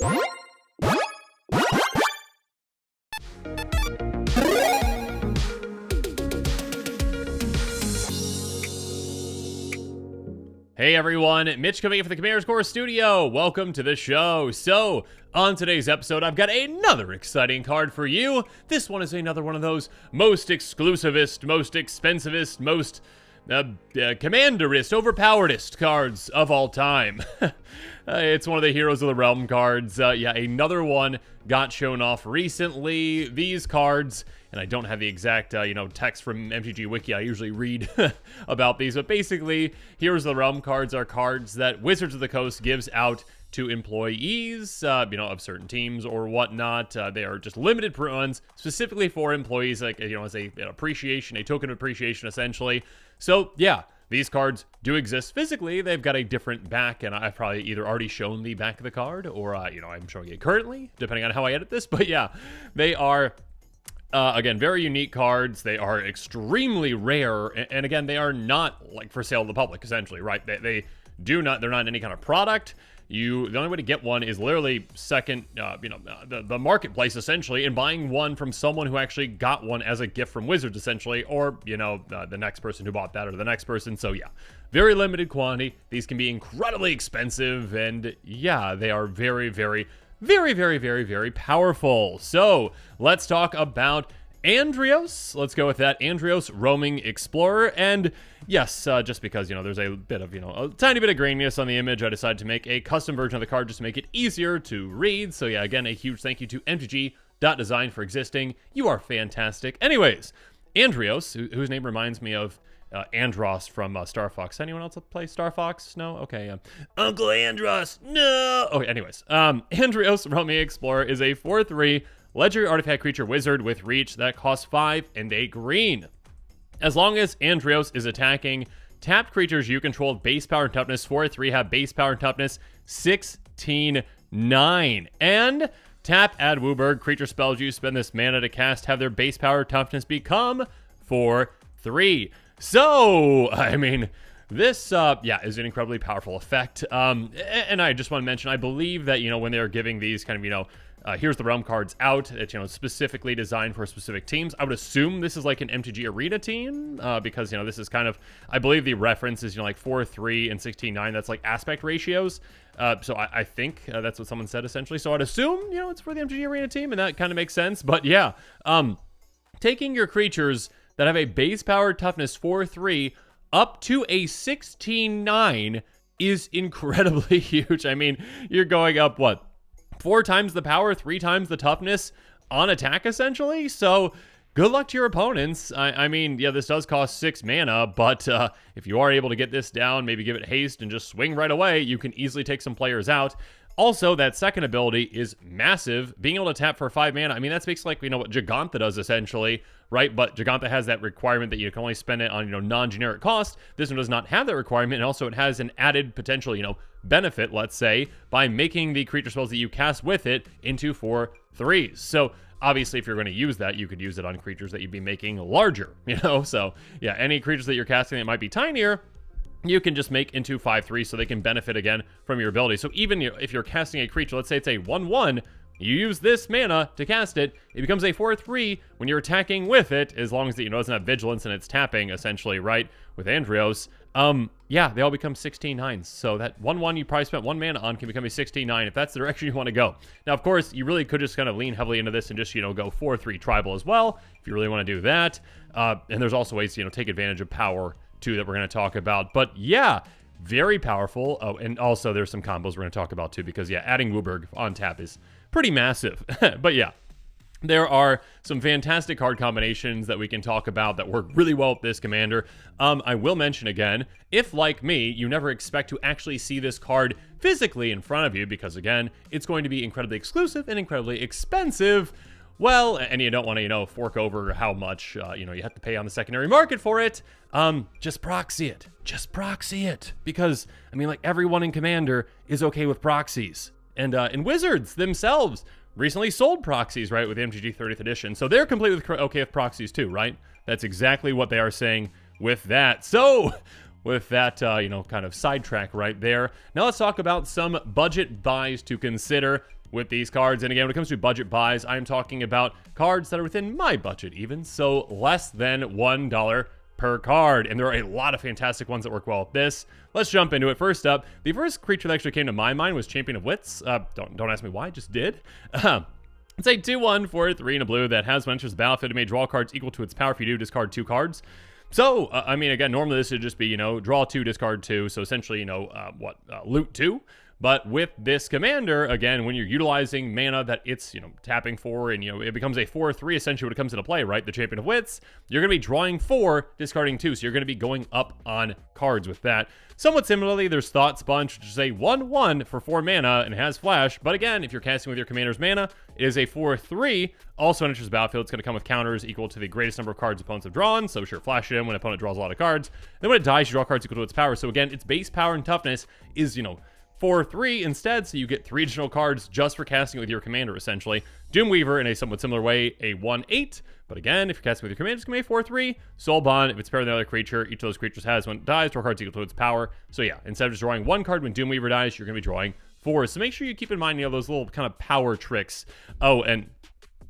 Hey everyone, Mitch coming in for the Commander's Core Studio. Welcome to the show. So, on today's episode, I've got another exciting card for you. This one is another one of those most exclusivist, most expensivest, most commanderist, overpoweredest cards of all time. It's one of the Heroes of the Realm cards. Yeah, another one got shown off recently. These cards, and I don't have the exact, text from MTG Wiki. I usually read about these, but basically, Heroes of the Realm cards are cards that Wizards of the Coast gives out to employees, of certain teams or whatnot. They are just limited runs specifically for employees, like, as an appreciation, a token of appreciation, essentially. So, yeah, these cards do exist physically. They've got a different back, and I've probably either already shown the back of the card or, I'm showing it currently, depending on how I edit this. But yeah, they are, again, very unique cards. They are extremely rare, and again, they are not, like, for sale to the public, essentially, right? They're not any kind of product. The only way to get one is literally the marketplace, essentially, and buying one from someone who actually got one as a gift from Wizards, essentially, or, the next person who bought that or the next person. So, yeah, very limited quantity. These can be incredibly expensive, and, yeah, they are very, very, very, very, very, very powerful. So, let's talk about Andrios. Let's go with that. Andrios, Roaming Explorer. And yes, just because, there's a bit of, a tiny bit of graininess on the image, I decided to make a custom version of the card just to make it easier to read. So yeah, again, a huge thank you to MTG.design for existing. You are fantastic. Anyways, Andrios, whose name reminds me of Andros from Star Fox. Anyone else play Star Fox? No? Okay. Uncle Andros. No. Okay, anyways. Andrios, Roaming Explorer is a 4/3 legendary artifact creature wizard with reach that costs 5 and a green. As long as Andrios is attacking, tapped creatures you control with base power and toughness 4/3 have base power and toughness 16/9. And tap, add Wooburg. Creature spells you spend this mana to cast have their base power toughness become 4/3. So, I mean, this, is an incredibly powerful effect. And I just want to mention, I believe that, when they're giving these kind of, Here's the Realm cards out, it's, specifically designed for specific teams. I would assume this is like an MTG Arena team, because, this is kind of, I believe the reference is, like 4/3 and 16/9. That's like aspect ratios. So I think that's what someone said, essentially. So I'd assume, it's for the MTG Arena team, and that kind of makes sense. But yeah, taking your creatures that have a base power toughness 4/3 up to a 16/9 is incredibly huge. I mean, you're going up, 4 times the power, 3 times the toughness on attack, essentially. So good luck to your opponents. I mean, yeah, this does cost 6 mana, but if you are able to get this down, maybe give it haste and just swing right away, you can easily take some players out. Also, that second ability is massive. Being able to tap for 5 mana, I mean, that's basically like, what Giganta does, essentially, right? But Giganta has that requirement that you can only spend it on, non-generic cost. This one does not have that requirement, and also it has an added potential, benefit, let's say, by making the creature spells that you cast with it into 4/3s. So, obviously, if you're going to use that, you could use it on creatures that you'd be making larger, So, yeah, any creatures that you're casting that might be tinier, you can just make into 5/3 so they can benefit again from your ability. So even if you're casting a creature, let's say it's a 1/1, you use this mana to cast it, it becomes a 4/3 when you're attacking with it, as long as it doesn't have vigilance and it's tapping, essentially, right, with Andrios. Yeah, they all become 16/9s. So that 1/1 you probably spent 1 mana on can become a 16/9 if that's the direction you want to go. Now, of course, you really could just kind of lean heavily into this and just, go 4/3 tribal as well, if you really want to do that. And there's also ways to, take advantage of power too that we're going to talk about. But yeah, very powerful. Oh, and also there's some combos we're going to talk about too, because yeah, adding Wooburg on tap is pretty massive. But yeah, there are some fantastic card combinations that we can talk about that work really well with this commander. I will mention again, if like me, you never expect to actually see this card physically in front of you, because again, it's going to be incredibly exclusive and incredibly expensive. Well, and you don't want to, fork over how much, you have to pay on the secondary market for it. Just proxy it. Just proxy it. Because, I mean, like, everyone in Commander is okay with proxies. And Wizards themselves recently sold proxies, right, with MTG 30th edition. So they're completely okay with proxies too, right? That's exactly what they are saying with that. So, with that, kind of sidetrack right there. Now let's talk about some budget buys to consider with these cards. And again, when it comes to budget buys, I'm talking about cards that are within my budget even, so less than $1 per card. And there are a lot of fantastic ones that work well with this. Let's jump into it. First up, the first creature that actually came to my mind was Champion of Wits. Don't ask me why, I just did. It's a 2/1 for 3 and a blue that has when it enters the battlefield, it may draw cards equal to its power. If you do, discard 2 cards. So, again, normally this would just be, draw 2, discard 2. So essentially, loot 2. But with this commander, again, when you're utilizing mana that it's, tapping for, and, it becomes a 4/3 essentially when it comes into play, right? The Champion of Wits, you're going to be drawing 4, discarding 2. So you're going to be going up on cards with that. Somewhat similarly, there's Thought Sponge, which is a 1/1 for 4 mana and has flash. But again, if you're casting with your commander's mana, it is a 4/3. Also enters the battlefield. It's going to come with counters equal to the greatest number of cards opponents have drawn. So sure, flash it in when an opponent draws a lot of cards. Then when it dies, you draw cards equal to its power. So again, its base power and toughness is, 4/3 instead, so you get 3 additional cards just for casting it with your commander, essentially. Doomweaver, in a somewhat similar way, a 1/8. But again, if you're casting with your commander, it's going to be a 4/3. Soul Bond, if it's paired with another creature, each of those creatures has, when it dies, draw cards equal to its power. So yeah, instead of just drawing 1 card when Doomweaver dies, you're going to be drawing 4. So make sure you keep in mind, those little kind of power tricks. Oh, and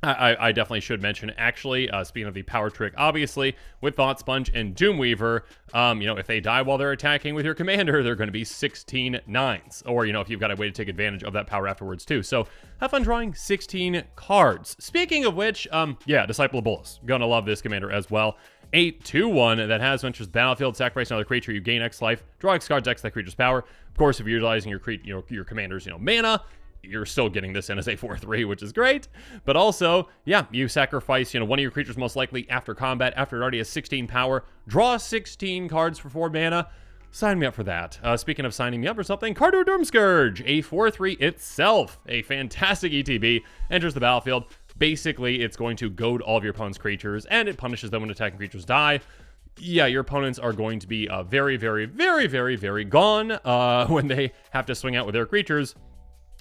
I definitely should mention, actually, speaking of the power trick, obviously, with Thought Sponge and Doomweaver, if they die while they're attacking with your commander, they're going to be 16 9s. Or, if you've got a way to take advantage of that power afterwards, too. So, have fun drawing 16 cards. Speaking of which, Disciple of Bolas. Gonna love this commander as well. 8/2/1 that has when enters the battlefield, sacrifice another creature, you gain X life, draw X cards, X that creature's power. Of course, if you're utilizing your commander's, mana, you're still getting this in as a 4/3, which is great. But also, you sacrifice, one of your creatures most likely after combat, after it already has 16 power, draw 16 cards for 4 mana. Sign me up for that. Speaking of signing me up for something, Cardo Doomscourge, a 4/3 itself, a fantastic ETB, enters the battlefield. Basically, it's going to goad all of your opponent's creatures, and it punishes them when attacking creatures die. Yeah, your opponents are going to be very, very, very, very, very gone when they have to swing out with their creatures.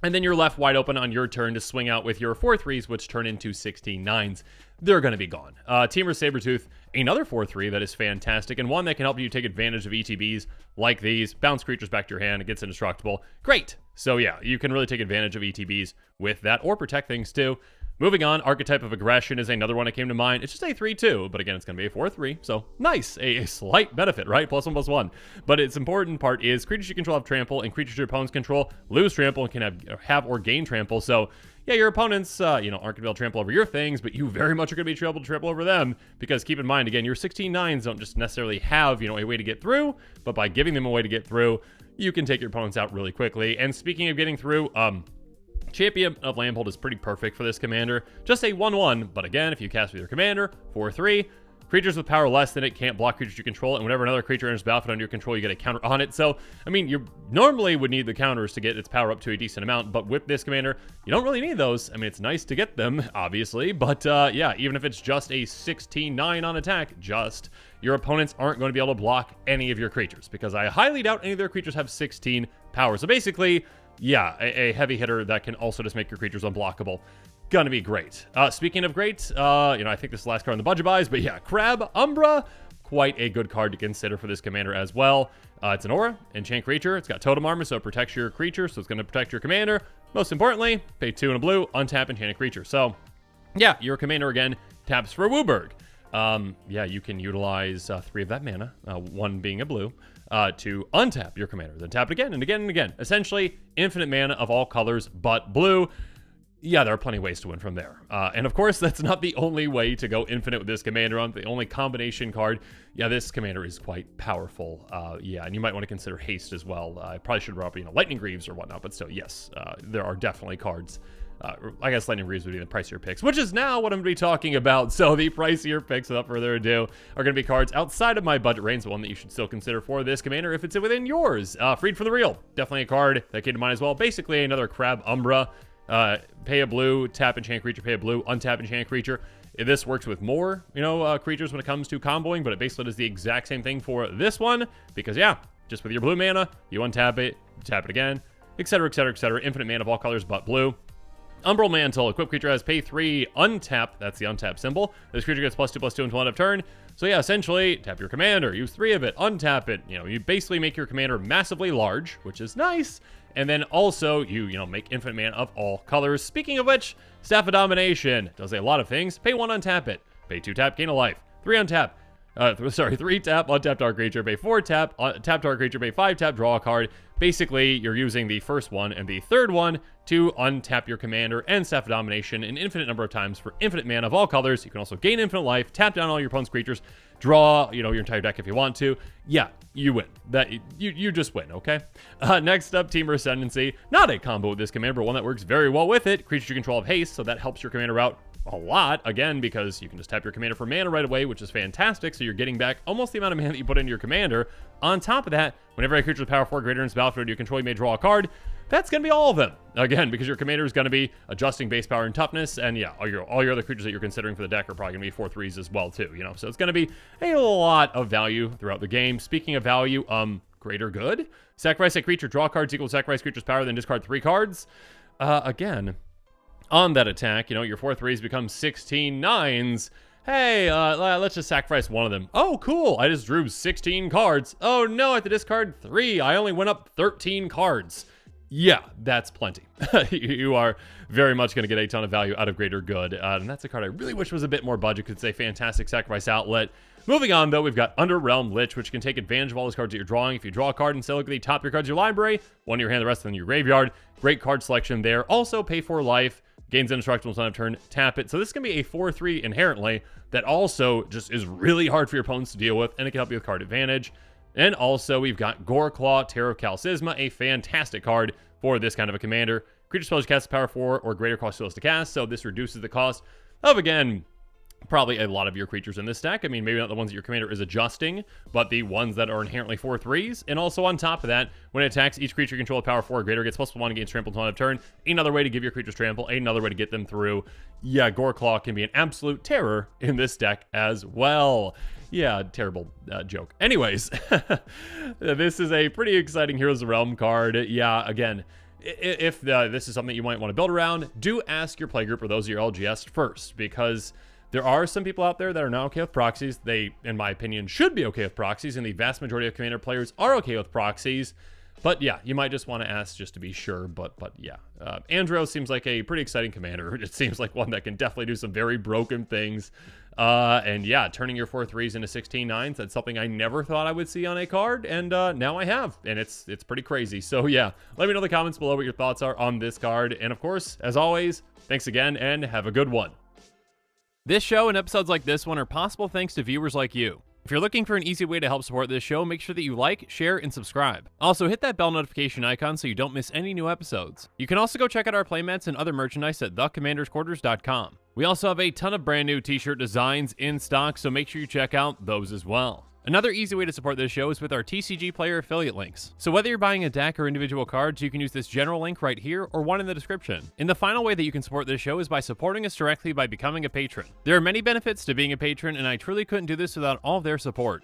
And then you're left wide open on your turn to swing out with your 4/3s, which turn into 16 9s. They're going to be gone. Temur Sabertooth, another 4/3 that is fantastic, and one that can help you take advantage of ETBs like these. Bounce creatures back to your hand, it gets indestructible. Great! So yeah, you can really take advantage of ETBs with that, or protect things too. Moving on, Archetype of Aggression is another one that came to mind. It's just a 3/2, but again, it's going to be a 4/3, so nice. A slight benefit, right? +1/+1. But its important part is creatures you control have trample, and creatures your opponents control lose trample and can have or gain trample. So yeah, your opponents, aren't going to be able to trample over your things, but you very much are going to be able to trample over them, because keep in mind, again, your 16 9s don't just necessarily have, a way to get through, but by giving them a way to get through, you can take your opponents out really quickly. And speaking of getting through, Champion of Lamhold is pretty perfect for this commander. Just a 1/1, but again, if you cast with your commander, 4/3, creatures with power less than it can't block creatures you control, and whenever another creature enters the battlefield under your control, you get a counter on it. So, you normally would need the counters to get its power up to a decent amount, but with this commander, you don't really need those. It's nice to get them, obviously, but even if it's just a 16 9 on attack, your opponents aren't going to be able to block any of your creatures, because I highly doubt any of their creatures have 16 power. So basically, a heavy hitter that can also just make your creatures unblockable. Gonna be great. Speaking of great, I think this is the last card on the budget buys, but yeah, Crab Umbra, quite a good card to consider for this commander as well. It's an aura, enchant creature. It's got totem armor, so it protects your creature, so it's going to protect your commander. Most importantly, pay 2 and a blue, untap enchanted creature. So yeah, your commander again taps for Wooburg. You can utilize 3 of that mana, 1 being a blue, to untap your commander, then tap it again and again and again. Essentially, infinite mana of all colors but blue. Yeah, there are plenty of ways to win from there. And of course, that's not the only way to go infinite with this commander on the only combination card. Yeah, this commander is quite powerful. And you might want to consider haste as well. I probably should drop, Lightning Greaves or whatnot, but still, yes, there are definitely cards. I guess Lightning Greaves would be the pricier picks, which is now what I'm going to be talking about. So the pricier picks, without further ado, are going to be cards outside of my budget range, the one that you should still consider for this commander if it's within yours. Freed from the Real, definitely a card that came to mind as well. Basically, another Crab Umbra. Pay a blue, tap enchant creature, pay a blue, untap enchant creature. This works with more, creatures when it comes to comboing, but it basically does the exact same thing for this one, because just with your blue mana, you untap it, tap it again, etc., etc., etc. Infinite mana of all colors but blue. Umbral Mantle. Equipped creature has pay 3, untap. That's the untap symbol. This creature gets +2/+2 until end of turn. So yeah, essentially, tap your commander, use 3 of it, untap it. You know, you basically make your commander massively large, which is nice. And then also, you make infinite mana of all colors. Speaking of which, Staff of Domination does a lot of things. Pay 1, untap it. Pay 2, tap, gain a life. 3, untap. 3 tap, untap target creature, pay 4 tap, tap target creature, pay 5 tap, draw a card. Basically, you're using the first one and the third one to untap your commander and Staff of Domination an infinite number of times for infinite mana of all colors. You can also gain infinite life, tap down all your opponent's creatures, draw, your entire deck if you want to. Yeah, you win. You just win, okay? Next up, Team Ascendancy. Not a combo with this commander, but one that works very well with it. Creatures you control have haste, so that helps your commander out a lot, again, because you can just tap your commander for mana right away, which is fantastic, so you're getting back almost the amount of mana that you put into your commander. On top of that, whenever a creature with power 4 greater in battlefield you control, you may draw a card. That's going to be all of them, again, because your commander is going to be adjusting base power and toughness, and yeah, all your other creatures that you're considering for the deck are probably going to be 4/3s as well, too, so it's going to be a lot of value throughout the game. Speaking of value, greater good. Sacrifice a creature, draw cards equal to sacrifice creature's power, then discard 3 cards. Again, on that attack, your 4/3s become 16 9s. Hey, let's just sacrifice one of them. Oh, cool. I just drew 16 cards. Oh, no, I have to discard 3. I only went up 13 cards. Yeah, that's plenty. You are very much going to get a ton of value out of Greater Good. And that's a card I really wish was a bit more budget because it's a fantastic sacrifice outlet. Moving on, though, we've got Underrealm Lich, which can take advantage of all those cards that you're drawing. If you draw a card, instead look at the top of your cards in your library, one in your hand, the rest of them in your graveyard. Great card selection there. Also, pay 4 life. Gains indestructible until end of turn, tap it. So this can be a 4/3 inherently that also just is really hard for your opponents to deal with, and it can help you with card advantage. And also, we've got Goreclaw, Terror of Kalsisma, a fantastic card for this kind of a commander. Creature spells you cast power 4 or greater cost spells to cast, so this reduces the cost of, again, probably a lot of your creatures in this deck. I mean, maybe not the ones that your commander is adjusting, but the ones that are inherently 4/3s. And also on top of that, when it attacks, each creature you control with power 4 or greater gets +1 against trample until end of turn. Another way to give your creatures trample, another way to get them through. Yeah, Goreclaw can be an absolute terror in this deck as well. Yeah, terrible joke. Anyways, this is a pretty exciting Heroes of the Realm card. Yeah, again, if this is something you might want to build around, do ask your playgroup or those of your LGS first, because there are some people out there that are not okay with proxies. They, in my opinion, should be okay with proxies, and the vast majority of Commander players are okay with proxies. But yeah, you might just want to ask just to be sure. But yeah, Andrios seems like a pretty exciting commander. It seems like one that can definitely do some very broken things. And yeah, turning your 4/3s into 16 9s, that's something I never thought I would see on a card, and now I have, and it's pretty crazy. So yeah, let me know in the comments below what your thoughts are on this card. And of course, as always, thanks again, and have a good one. This show and episodes like this one are possible thanks to viewers like you. If you're looking for an easy way to help support this show, make sure that you like, share, and subscribe. Also, hit that bell notification icon so you don't miss any new episodes. You can also go check out our playmats and other merchandise at thecommandersquarters.com. We also have a ton of brand new t-shirt designs in stock, so make sure you check out those as well. Another easy way to support this show is with our TCG Player affiliate links. So whether you're buying a deck or individual cards, you can use this general link right here or one in the description. And the final way that you can support this show is by supporting us directly by becoming a patron. There are many benefits to being a patron, and I truly couldn't do this without all of their support.